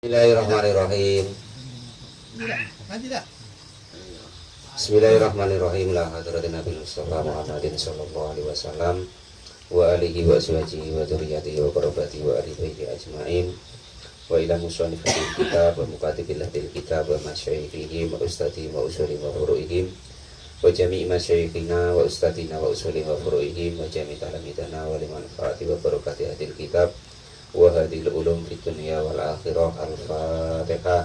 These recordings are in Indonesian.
Bismillahirrahmanirrahim. Bismillahirrahmanirrahim. La hadratin Nabi Mustafa Muhammadin sallallahu alaihi wasallam wa alihi wa ashabihi wa dzurriyyatihi wa qurrabati wa ahli baiti ajmain wa ila musannifatil kitab wa mukatibil kitab wa masyayikhihi wa ustadhi wa usuli wa furu'ihim wa jami'i masyayikhina wa ustadina wa usuli wa furu'ihim wa jami'i talamidana wa liman fa'ati wa barakati hadil kitab wa hadil ulum fid dunya wal akhirah. Al-Fatihah.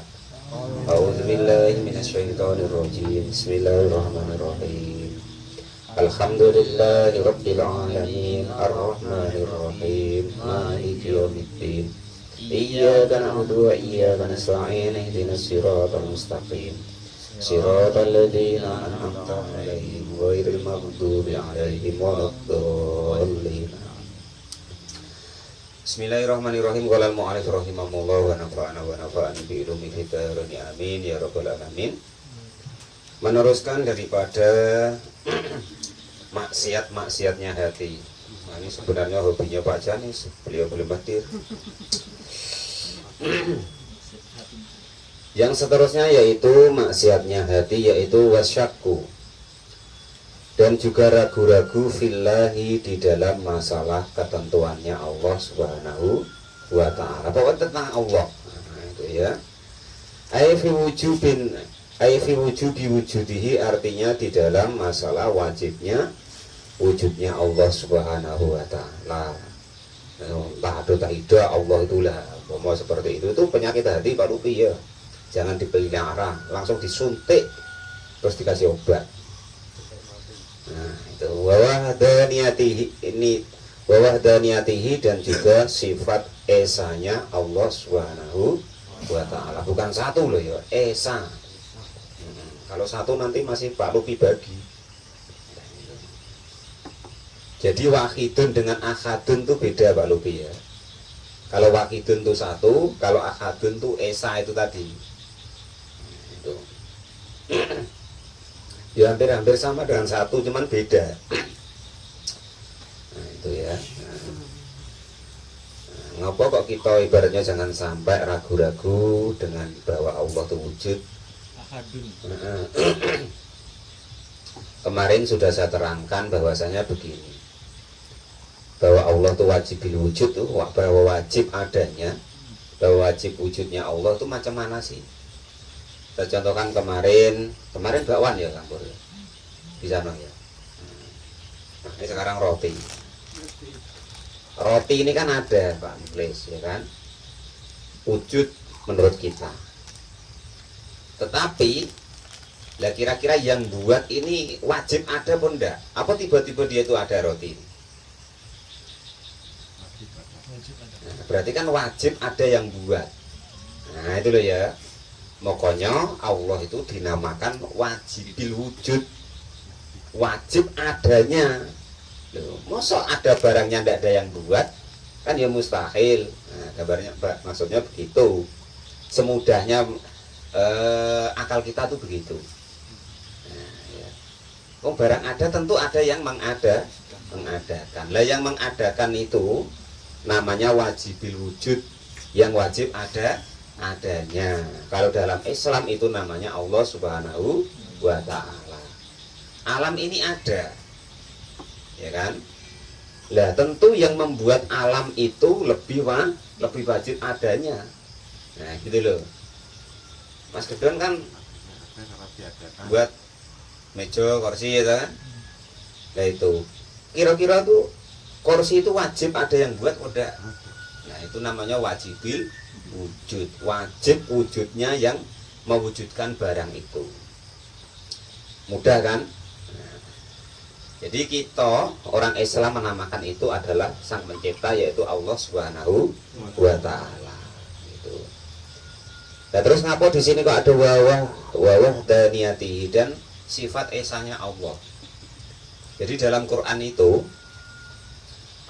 A'udzu billahi minasyaitonir rajim. Bismillahirrahmanirrahim. Alhamdulillahi rabbil alamin arrahmanir rahim maliki yaumiddin. Iyyaka na'budu wa iyyaka nasta'in ihdinas siratal mustaqim siratal ladzina an'amta 'alaihim ghairil maghdubi 'alaihim waladdallin. Bismillahirrahmanirrahim. Qala al-mu'allif rahimahullah wa nafa'ana wa nafa'an bi ulumihi darani amin ya rabbal alamin. Meneruskan daripada maksiat-maksiatnya hati. Nah, ini sebenarnya hobinya Pak Janis, beliau belum hadir. Yang seterusnya yaitu maksiatnya hati, yaitu wasyakku, dan juga ragu-ragu fillahi, di dalam masalah ketentuannya Allah Subhanahu wa ta'ala, pokoknya tentang Allah. Nah, itu ya. Aifi wujubi wujudihi, artinya di dalam masalah wajibnya wujudnya Allah Subhanahu wa ta'ala. Entah ada tak ada Allah itulah, mau seperti itu penyakit hati Pak Lupi ya. Jangan dipelihara, langsung disuntik terus dikasih obat. Nah, itu wawahdaniyatihi, dan juga sifat esanya Allah Subhanahu wa ta'ala. Bukan satu loh ya, esa. Kalau satu nanti masih Pak Lupi bagi. Jadi wahidun dengan ahadun itu beda Pak Lupi ya. Kalau wahidun itu satu, kalau ahadun itu esa itu tadi. Itu. Ya hampir-hampir sama dengan satu, cuman beda. Nah, itu ya. Nah, ngapa kok kita ibaratnya jangan sampai ragu-ragu dengan bahwa Allah itu wujud. Nah, kemarin sudah saya terangkan bahwasanya begini, bahwa Allah itu wajib wujud tuh, bahwa wajib adanya, bahwa wajib wujudnya Allah itu macam mana sih? Saya contohkan kemarin bakwan ya campur ya, di sana ya. Nah, ini sekarang roti ini kan ada Pak Muklis ya kan, wujud menurut kita. Tetapi lah kira-kira yang buat ini wajib ada pun enggak? Apa tiba-tiba dia itu ada roti? Nah, berarti kan wajib ada yang buat. Nah itu loh ya. Makanya Allah itu dinamakan wajibil wujud, wajib adanya. Loh, masa ada barangnya tidak ada yang buat? Kan ya mustahil. Nah, kabarnya maksudnya begitu. Semudahnya akal kita tuh begitu. Nah, ya. Oh, barang ada tentu ada yang mengadakan. Lah yang mengadakan itu namanya wajibil wujud, yang wajib adanya. Kalau dalam Islam itu namanya Allah Subhanahu wa ta'ala. Alam ini ada, ya kan? Lah tentu yang membuat alam itu lebih wajib adanya. Nah gitu loh. Mas Gedon kan buat meja kursi ya kan? Nah itu kira-kira tuh kursi itu wajib ada yang buat udah. Nah itu namanya wajibil wujud, wajib wujudnya yang mewujudkan barang itu. Mudah kan? Nah, jadi kita orang Islam menamakan itu adalah sang pencipta, yaitu Allah Subhanahu wa ta'ala. Gitu. Nah, terus ngapa di sini kok ada wawahdaniyatihi, dan sifat esanya Allah. Jadi dalam Quran itu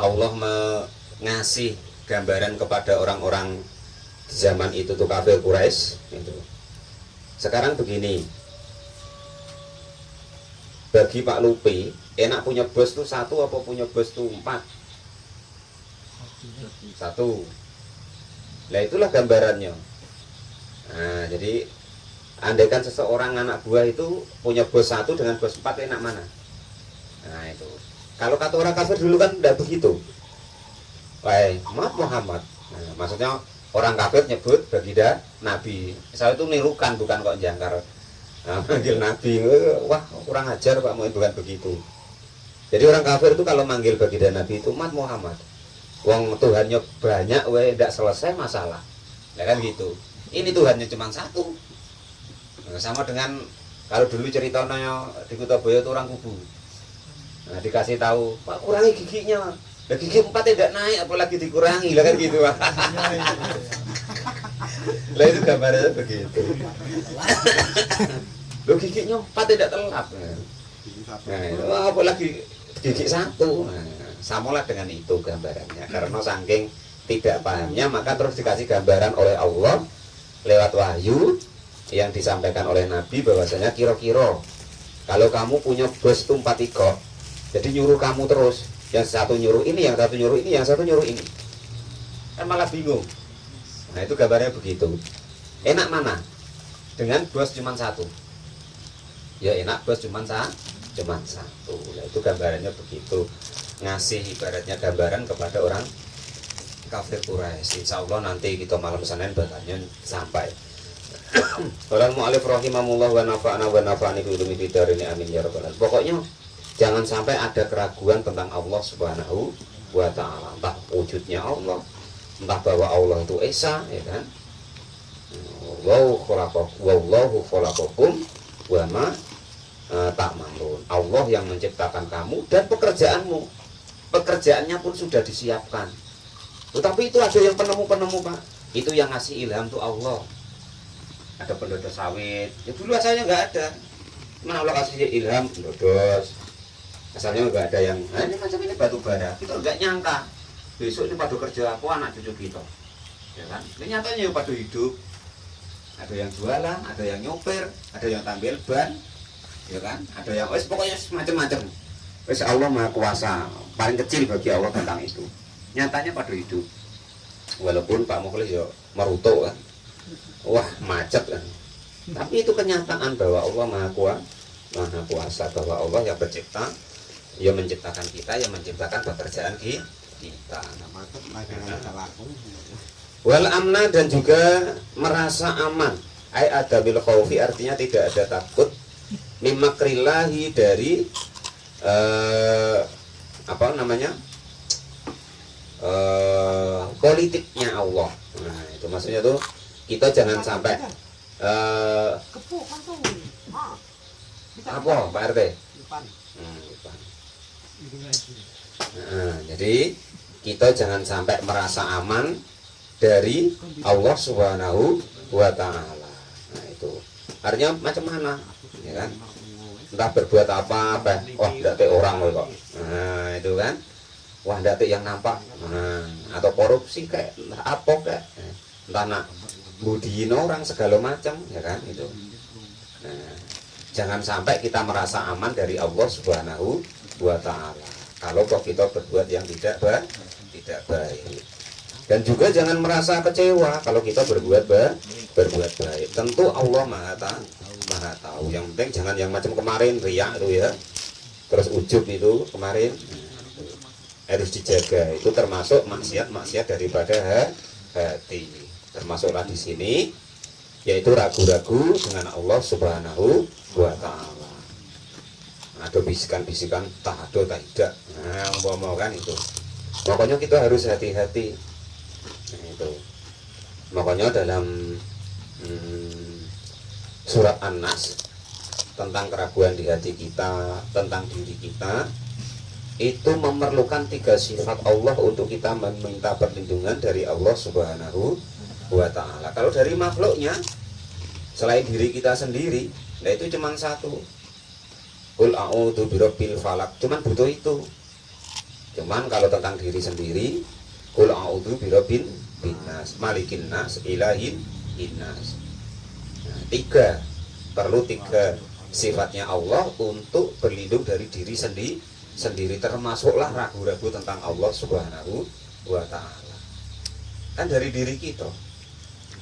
Allah mengasih gambaran kepada orang-orang zaman itu tuh kafir Quraisy itu. Sekarang begini, bagi Pak Lupi enak punya bos tuh satu apa punya bos tuh 4? Satu. Nah itulah gambarannya. Nah, jadi andaikan seseorang anak buah itu punya bos 1 dengan bos 4, enak mana? Nah itu. Kalau kata orang kafir dulu kan tidak begitu. Wahai Muhammad. Nah, maksudnya orang kafir nyebut baginda Nabi. Saya itu nirukan bukan kok jangkar. Nah, manggil Nabi, wah kurang ajar Pak, bukan begitu. Jadi orang kafir itu kalau manggil baginda Nabi itu Muhammad. Wong Tuhannya banyak, tidak selesai masalah. Ya kan gitu. Ini Tuhannya cuma 1. Nah, sama dengan kalau dulu ceritanya di Kutoboyo itu orang kubu. Nah, dikasih tahu, Pak kurangi giginya. Lah gigi 4 tidak naik, apalagi dikurangi, lah kan gitu. Lah itu gambarnya begitu. Loh giginya 4 tidak telap. Nah, apalagi gigi 1. Nah, samalah dengan itu gambarannya. Karena saking tidak pahamnya, maka terus dikasih gambaran oleh Allah lewat wahyu yang disampaikan oleh Nabi bahwasanya kira-kira kalau kamu punya bos tuh 4 ikok, jadi nyuruh kamu terus, yang satu nyuruh ini, yang satu nyuruh ini, yang satu nyuruh ini, kan malah bingung. Nah itu gambarnya begitu. Enak mana? Dengan bos cuma 1. Ya enak bos cuma 1. Nah itu gambarannya begitu. Ngasih ibaratnya gambaran kepada orang kafir Quraisy. Insya Allah nanti kita malam Senin bahannya sampai. Qala mu'allif rahimahullah wa nafa'ani bi ulumi ini amin ya rabbal alamin. Pokoknya jangan sampai ada keraguan tentang Allah Subhanahu wa taala, entah wujudnya Allah, entah bahwa Allah itu esa, ya kan? Wallahu khalaqakum wa ma ta'malun. Allah yang menciptakan kamu dan pekerjaanmu. Pekerjaannya pun sudah disiapkan. Tetapi itu ada yang penemu-penemu, Pak. Itu yang ngasih ilham tuh Allah. Ada pendodos sawit. Ya dulu asalnya nggak ada. Mana Allah kasih ilham pendodos. Asalnya nggak ada yang, nah ini macam ini batu bara. Kita nggak nyangka besok ini pada kerja aku anak cucu kita. Ya kan? Ini nyatanya ya pada hidup. Ada yang jualan, ada yang nyopir, ada yang tampil ban, ya kan? Ada yang pokoknya macam-macam. Wes Allah Maha Kuasa. Paling kecil bagi Allah tentang itu. Nyatanya pada hidup. Walaupun Pak Mukhlis ya merutuk kan. Wah macet kan. Tapi itu kenyataan bahwa Allah Maha Kuasa, bahwa Allah yang pencipta, yang menciptakan kita, yang menciptakan pekerjaan kita. Wal amna, dan juga merasa aman. Ai ada bil khaufi, artinya tidak ada takut. Mimakrillahi, dari apa namanya? Politiknya Allah. Nah, itu maksudnya tuh kita jangan sampai apa Pak RT? Nah, jadi kita jangan sampai merasa aman dari Allah Subhanahu wa taala. Nah, itu artinya macam mana? Ya kan? Entah berbuat apa, wah tidak orang loh kok. Nah, itu kan. Wah tidak yang nampak. Nah, atau korupsi kayak apa kayak. Entah nak budiin orang segala macam, ya kan itu. Nah, jangan sampai kita merasa aman dari Allah Subhanahu wa taala kalau kok kita berbuat yang tidak baik. Dan juga jangan merasa kecewa kalau kita berbuat baik. Tentu Allah Maha tahu. Yang penting jangan yang macam kemarin riya itu ya. Terus ujub itu kemarin harus dijaga. Itu termasuk maksiat daripada hati. Termasuklah di sini yaitu ragu-ragu dengan Allah Subhanahu wa taala. Ada bisikan-bisikan tak ada tak tidak. Nah, mau kan itu. Makanya kita harus hati-hati. Nah, itu. Makanya dalam surat An-Nas tentang keraguan di hati kita, tentang diri kita, itu memerlukan 3 sifat Allah untuk kita meminta perlindungan dari Allah Subhanahu wa ta'ala. Kalau dari makhluknya selain diri kita sendiri, nah itu cuma 1. Qul a'udzu birabbil falaq, cuman butuh itu. Cuman kalau tentang diri sendiri, qul a'udzu birabbin nas, malikin nas, ilahin innas. Nah, 3 perlu 3 sifatnya Allah untuk berlindung dari diri sendiri, termasuklah ragu-ragu tentang Allah Subhanahu wa ta'ala. Kan dari diri kita.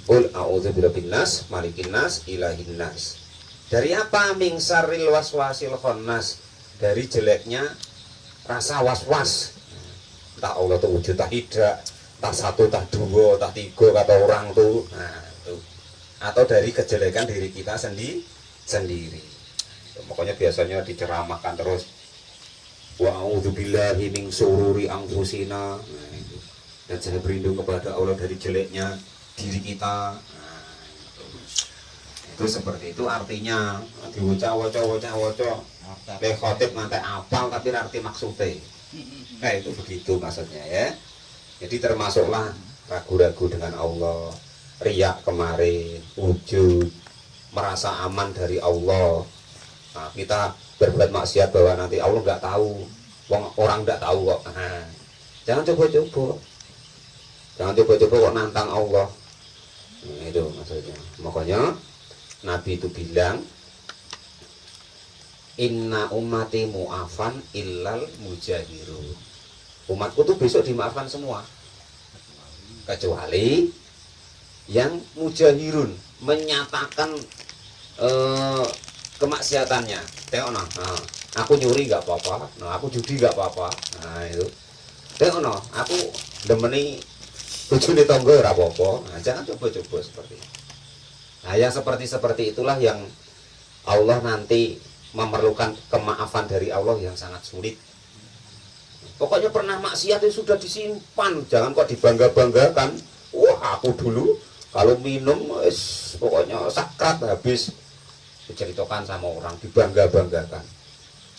Qul a'udzu birabbin nas, malikin nas, ilahin nas. Dari apa? Min syarril waswasil khannas. Dari jeleknya rasa was-was. Tak Allah tuh wujud tak tidak, tak satu, tak dua, tak tiga kata orang tuh. Nah, itu. Atau dari kejelekan diri kita sendiri. Pokoknya biasanya diceramahkan terus. Wa a'udzubillahi min syururi anfusina. Nah, itu. Dan saya berlindung kepada Allah dari jeleknya diri kita. Nah, itu seperti itu artinya. Diwaca-waca le khotib nganti apal tapi arti maksudnya. Nah, itu begitu maksudnya ya. Jadi termasuklah ragu-ragu dengan Allah, riak kemarin, wujud, merasa aman dari Allah. Nah, kita berbuat maksiat bahwa nanti Allah nggak tahu, orang nggak tahu kok. Nah, jangan coba-coba, jangan coba-coba kok nantang Allah. Nah, itu maksudnya. Makanya Nabi itu bilang, inna ummati mu'afan illal mujahirun. Umatku tuh besok dimaafkan semua, kecuali yang mujahirun, menyatakan kemaksiatannya. Tengok nah, aku nyuri nggak apa-apa, nah aku judi nggak apa-apa, nah itu. Tengok nah, aku demeni bojone tangga ora apa-apa. Nah, jangan coba-coba seperti itu. Nah, yang seperti itulah yang Allah nanti memerlukan kemaafan dari Allah yang sangat sulit. Pokoknya pernah maksiat itu sudah disimpan, jangan kok dibangga-banggakan. Wah, aku dulu kalau minum pokoknya sakrat habis, diceritakan sama orang, dibangga-banggakan.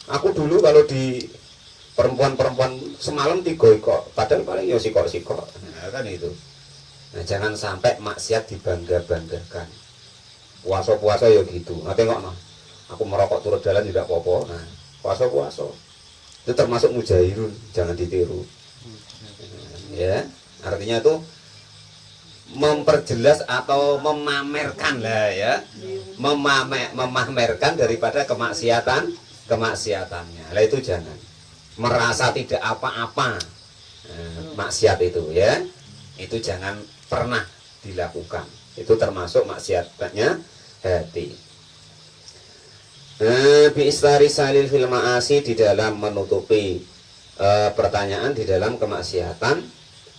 Aku dulu kalau di perempuan-perempuan semalam tiga kok, padahal paling ya sikok-sikok. Nah, kan itu. Nah, jangan sampai maksiat dibangga-banggakan. Puasa-puasa ya gitu. Nah, tengok nah, aku merokok turut jalan tidak apa-apa. Nah, puasa-puasa itu termasuk mujahirun, jangan ditiru. Ya, artinya itu memperjelas atau memamerkan lah ya, memamerkan daripada kemaksiatannya. Lah itu jangan merasa tidak apa-apa. Maksiat itu ya, itu jangan pernah dilakukan. Itu termasuk maksiatnya hati. Bi'istari salil fil ma'asi, di dalam menutupi pertanyaan di dalam kemaksiatan,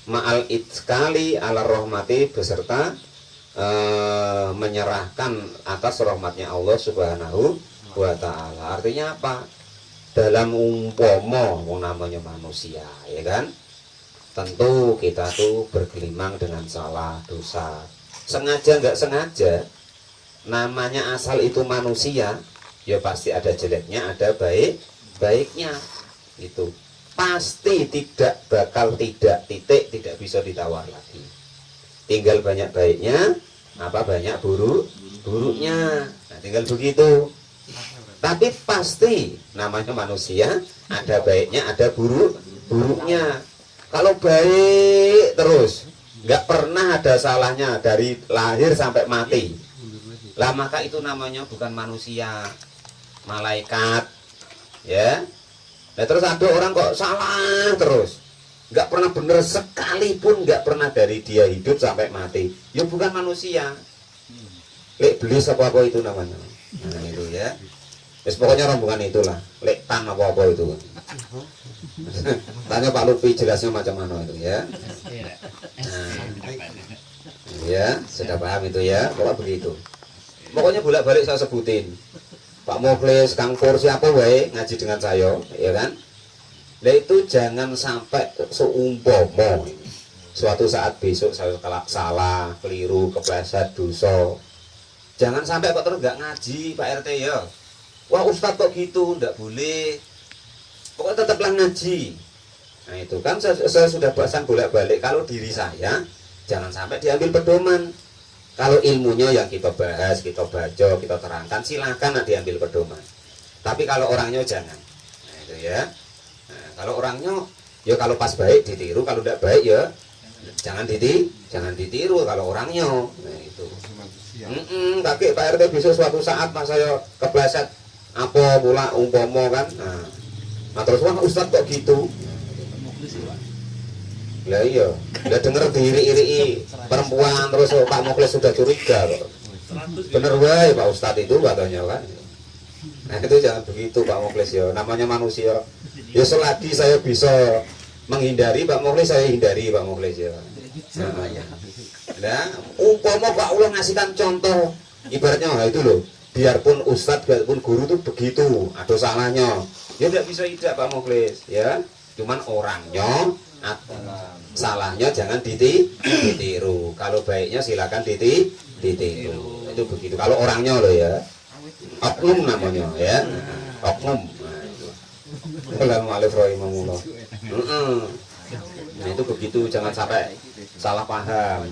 ma'al itkali ala rahmati, beserta menyerahkan atas rahmatnya Allah subhanahu wa ta'ala. Artinya apa? Dalam umpama wong namanya manusia ya kan, tentu kita tuh bergelimang dengan salah, dosa, sengaja nggak sengaja. Namanya asal itu manusia, ya pasti ada jeleknya, ada baiknya. Itu pasti tidak bakal tidak tidak bisa ditawar lagi. Tinggal banyak baiknya, apa banyak buruknya. Nah, tinggal begitu. Tapi pasti namanya manusia, ada baiknya, ada buruknya. Kalau baik terus, nggak pernah ada salahnya dari lahir sampai mati, lah maka itu namanya bukan manusia, malaikat ya. Nah, terus ada orang kok salah terus, nggak pernah benar sekalipun, nggak pernah dari dia hidup sampai mati, ya bukan manusia. Lek belis apa itu namanya. Nah itu ya, wis pokoknya rombongan itulah, lek tan apa itu. Tanya Pak Lupi jelasnya macam mana itu ya. Nah, ya sudah paham itu ya, pokoknya begitu. Pokoknya bolak-balik saya sebutin, Pak Muklis, Kang Pur, siapa wae ngaji dengan saya, ya kan? Nah itu jangan sampai seumpama suatu saat besok saya salah, keliru, kepleset, dosa, jangan sampai kok terus nggak ngaji Pak RT ya. Wah Ustadz kok gitu, nggak boleh. Pokoknya tetaplah ngaji. Nah itu kan saya sudah bahasan bolak-balik. Kalau diri saya jangan sampai diambil pedoman. Kalau ilmunya yang kita bahas, kita baca, kita terangkan, silakan diambil pedoman. Tapi kalau orangnya jangan. Nah itu ya. Nah, kalau orangnya, ya kalau pas baik ditiru, kalau tidak baik ya jangan ditiru kalau orangnya. Nah itu. Tapi Pak RT bisa suatu saat mas saya kepleset apa pula umpama kan. Nah terus wah Ustadz kok gitu. Lah iya, lah denger diiri-iri perempuan terus Pak Muklis sudah curiga kok. Bener wae Pak Ustadz itu katanya kan. Nah itu jangan begitu Pak Muklis ya, namanya manusia. Ya selagi saya bisa menghindari Pak Muklis, saya hindari Pak Muklis ya. Nah, umpama Pak Allah ngasihkan contoh, ibaratnya itu loh, biarpun Ustadz, biarpun guru itu begitu, ada salahnya. Ya tidak bisa tidak Pak Muklis ya. Cuman orangnya salahnya jangan ditiru. Kalau baiknya silakan ditiru. Itu begitu. Kalau orangnya loh ya, oknum namanya ya, oknum. Assalamualaikum. Nah itu begitu, jangan sampai salah paham.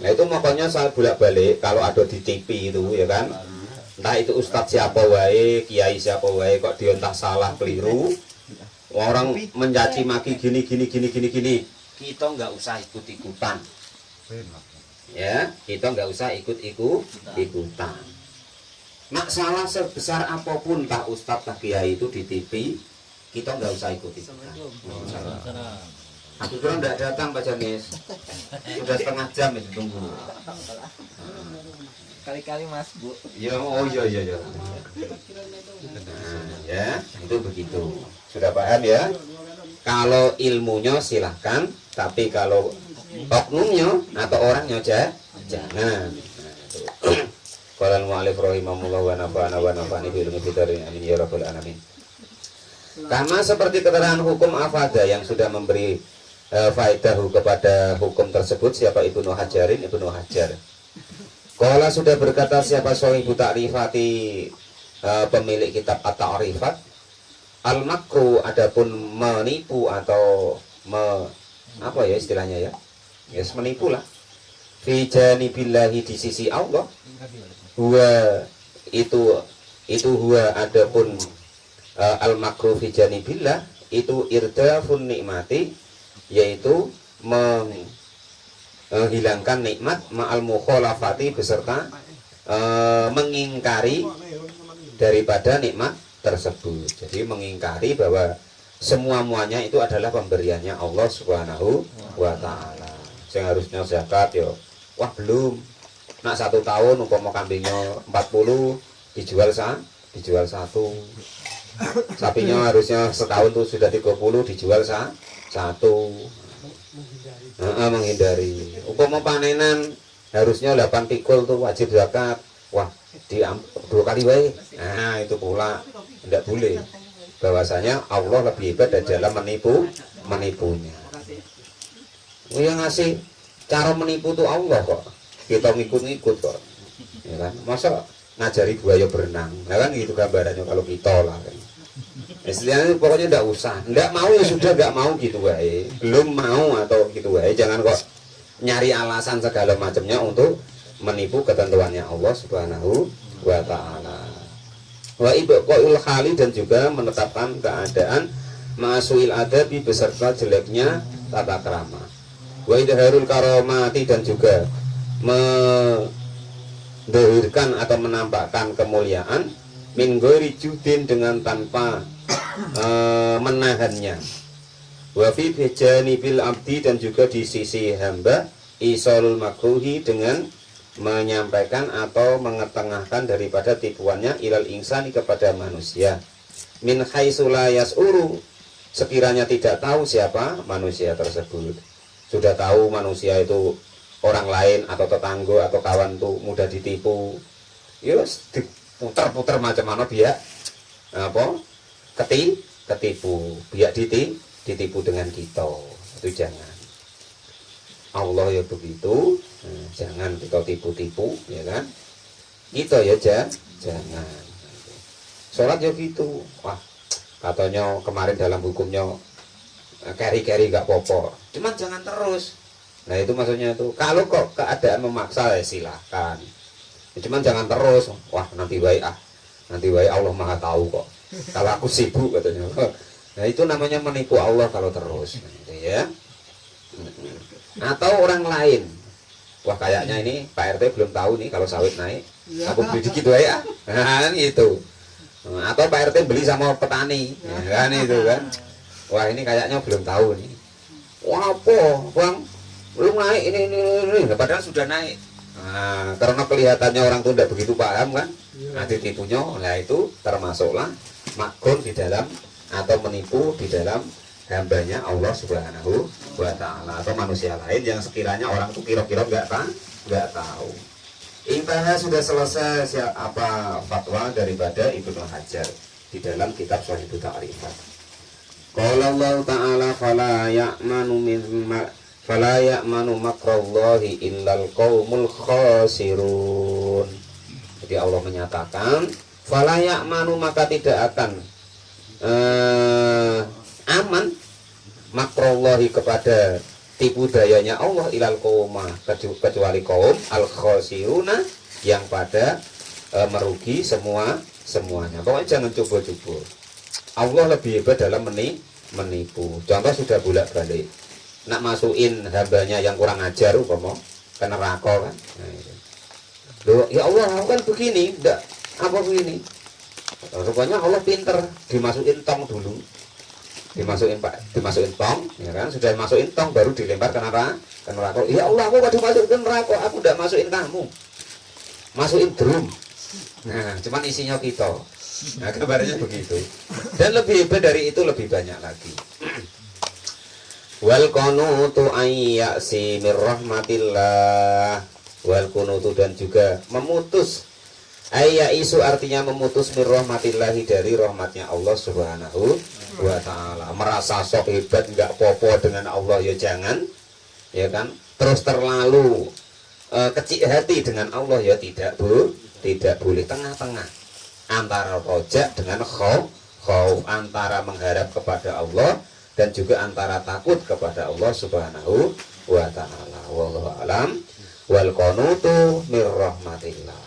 Nah itu makanya saya bolak-balik kalau ada di TV itu ya kan, entah itu ustadz siapa wae, kiai siapa wae, kok dia entah salah keliru, orang mencaci maki gini, kita nggak usah ikut-ikutan, ya kita nggak usah ikut-ikutan. Nak salah sebesar apapun tak ustadz tak kiai itu di TV, kita nggak usah ikut-ikutan. Aku kurang tidak datang Pak Jamis, sudah setengah jam itu tunggu. Kali-kali Mas Bu. Ya, oh iya. Nah, ya, itu begitu. Sudah paham ya? Kalau ilmunya silahkan, tapi kalau oknumnya atau orangnya jangan. Qala al-mu'allif rahimahullah wa nafa'ana bi ilmi fitri amin ya rabbal alamin. Karena seperti keterangan hukum afada yang sudah memberi faedah kepada hukum tersebut, siapa Ibnu Hajarin, Ibnu Hajar. Qala sudah berkata siapa Sohibu Ta'rifati, pemilik kitab At-Ta'rifat, al-makru adapun menipu atau apa ya istilahnya ya? Yes, menipu lah. Fi janibillahi di sisi Allah. Huwa itu huwa adapun al-makru fi janibillah itu irdafun nikmati, yaitu menghilangkan nikmat ma'al mukhalafati beserta mengingkari daripada nikmat tersebut. Jadi mengingkari bahwa semua-muanya itu adalah pemberiannya Allah Subhanahu wa taala. Yang harusnya zakat yo, wah belum. Nak 1 tahun umpama kambingnya 40 dijual satu. Sapinya harusnya setahun tuh sudah 30 dijual satu. Menghindari. Umpama panenan harusnya 8 pikul tuh wajib zakat. Wah, 2 kali wae. Nah, itu pula tidak boleh. Bahwasanya Allah lebih hebat dalam menipunya. Yang ngasih cara menipu tuh Allah kok. Kita ngikut-ngikut kok. Ya kan? Masa ngajari buaya berenang. Nah kan gitu gambarannya kalau kita lah kan. Istilahnya pokoknya enggak usah, enggak mau ya sudah, enggak mau gitu wae. Belum mau atau gitu wae, jangan kok nyari alasan segala macamnya untuk menipu ketentuannya Allah Subhanahu wa taala. Wa ibqaul hali dan juga menetapkan keadaan ma'suil adabi beserta jeleknya tata krama. Wa idharul karomati dan juga mendahirkan atau menampakkan kemuliaan min ghairi judin dengan tanpa menahannya. Wa fi janibil abdi dan juga di sisi hamba isolul makruhi dengan menyampaikan atau mengetengahkan daripada tipuannya ilal insani kepada manusia min haitsu la yas'uru, sekiranya tidak tahu siapa manusia tersebut. Sudah tahu manusia itu orang lain atau tetangga atau kawan tuh mudah ditipu, yus diputer-puter macam mana biar apa ketipu, biar ditipu dengan kita. Itu jangan. Allah ya begitu, jangan kita tipu-tipu, ya kan? Kita ya jangan. Sholat ya gitu. Wah, katanya kemarin dalam hukumnya carry gak popo. Cuman jangan terus. Nah itu maksudnya itu. Kalau kok keadaan memaksa ya silahkan. Cuman jangan terus. Wah nanti wae Allah Maha tahu kok. Kalau aku sibuk katanya. Nah itu namanya menipu Allah kalau terus. Gitu ya. Atau orang lain. Wah kayaknya ini Pak RT belum tahu nih kalau sawit naik. Aku beli dikit wae ya. Nah itu. Atau Pak RT beli sama petani. Kan itu kan. Wah ini kayaknya belum tahu nih. Wah apa bang, belum naik ini. Padahal sudah naik. Nah, karena kelihatannya orang itu tidak begitu paham kan, nanti tipunya, nah itu termasuklah makun di dalam atau menipu di dalam hambanya Allah Subhanahu wa Ta'ala atau manusia lain yang sekiranya orang itu kira-kira nggak tahu. Intinya sudah selesai apa fatwa daripada Ibnu Hajar di dalam kitab Shahihut Ta'rifat. Qala Allah Ta'ala fala ya'manu makrallahi illal qaumul khasirun. Jadi Allah menyatakan fala ya'manu, maka tidak akan aman makrallahi kepada tipu dayanya Allah ilal qauma, kecuali kaum al khasiruna yang pada merugi semuanya. Pokoknya jangan coba-coba. Allah lebih hebat dalam menipu. Contoh sudah bolak-balik nak masukin hambanya yang kurang ajar umpama ke neraka kan. Loh, ya Allah kan begini, enggak apa begini. Rupanya Allah pinter, dimasukin tong dulu. Dimasukin tong, ya kan? Sudah masukin tong baru dilempar ke neraka. Ya Allah, aku kok dimasukin neraka, aku enggak masukin kamu. Masukin drum. Nah, cuman isinya kita. Nah, kabarnya begitu. Dan lebih hebat dari itu lebih banyak lagi. Wal qunutu ayyasi mir rahmatillah. Wal qunutu, dan juga memutus. Ayyaisu artinya memutus mir rahmatillahi, dari rahmatnya Allah Subhanahu wa Ta'ala. Merasa sok hebat enggak popo dengan Allah, ya jangan, ya kan? Terus terlalu kecil hati dengan Allah, ya tidak boleh. Tengah-tengah antara rojak dengan khauf, antara mengharap kepada Allah dan juga antara takut kepada Allah Subhanahu wa Ta'ala. Wallahu alam. Wal qunutu mir rahmatillah.